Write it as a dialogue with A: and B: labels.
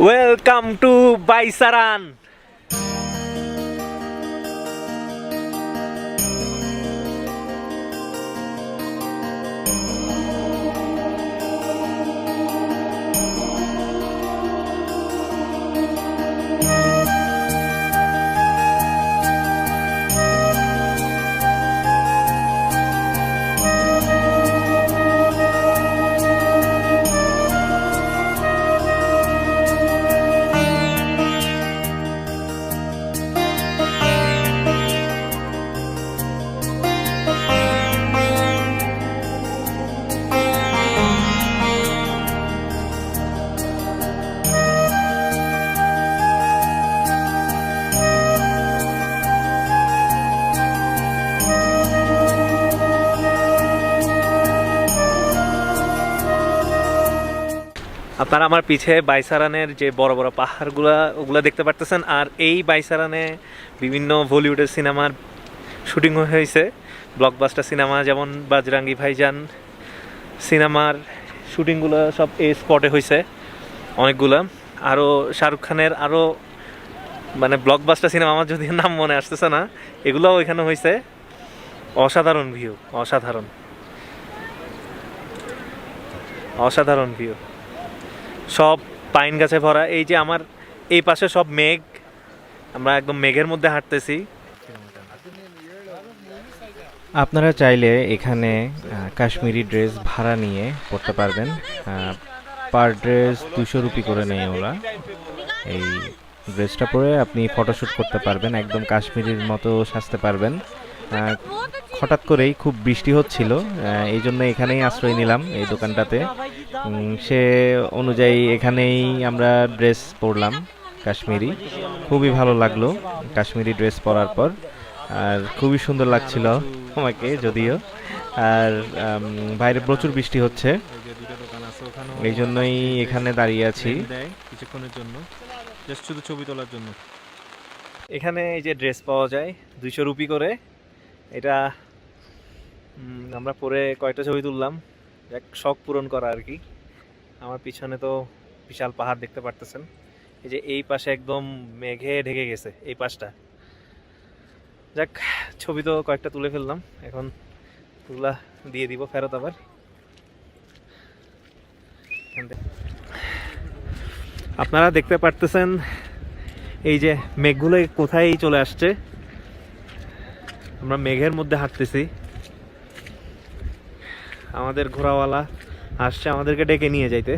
A: Welcome to Baisaran. আপনারা আমার পিছে বাইসারানের যে বড় বড় পাহাড়গুলা ওগুলা দেখতে পারতেছেন। আর এই বাইসারানে বিভিন্ন বলিউডের সিনেমার শুটিং হয়েছে। ব্লকবাস্টার সিনেমা যেমন বাজরাঙ্গি ভাইজান সিনেমার শুটিংগুলো সব এই স্পটে হয়েছে অনেকগুলা। আরও শাহরুখ খানের আরও মানে ব্লকবাস্টার সিনেমা আমার যদি নাম মনে আসতেছে না, এগুলোও এখানে হয়েছে। অসাধারণ ভিউ, অসাধারণ অসাধারণ ভিউ, সব পাইন গাছে ভরা। এই যে আমার এই পাশে সব মেঘ, আমরা একদম মেঘের মধ্যে হাঁটতেছি।
B: আপনারা চাইলে এখানে কাশ্মীরি ড্রেস ভাড়া নিয়ে পরতে পারবেন। পার ড্রেস 200 রুপি করে নেয় ওরা। এই ড্রেসটা পরে আপনি ফটোশ্যুট করতে পারবেন, একদম কাশ্মীরির মতো সাজতে পারবেন। হঠাৎ করেই খুব বৃষ্টি হচ্ছিল, এই জন্য এখানেই আশ্রয় নিলাম এই দোকানটাতে। সে অনুযায়ী এখানেই আমরা ড্রেস পরলাম কাশ্মীরি। খুবই ভালো লাগলো কাশ্মীরি ড্রেস পরার পর, আর খুবই সুন্দর লাগছিল আমাকে যদিও। আর বাইরে প্রচুর বৃষ্টি হচ্ছে, এই জন্যই এখানে দাঁড়িয়ে আছি
A: কিছুক্ষণের জন্য, জাস্ট শুধু ছবি তোলার জন্য। এখানে এই যে ড্রেস পাওয়া যায় 200 রুপি করে। এটা আমরা পরে কয়টা ছবি তুললাম, এক শখ পূরণ করা আর কি। আমার পিছনে তো বিশাল পাহাড় দেখতে পারতেছেন। এই যে এই পাশে একদম মেঘে ঢেকে গেছে এই পাশটা। যাক, ছবি তো কয়েকটা তুলে ফেললাম, এখন ওগুলা দিয়ে দিব ফেরত আবার। আপনারা দেখতে পারতেছেন এই যে মেঘগুলো কোথায় চলে আসছে। আমরা মেঘের মধ্যে হাঁটতেছি, আমাদের ঘোড়াওয়ালা আসছে আমাদেরকে ডেকে নিয়ে যাইতে।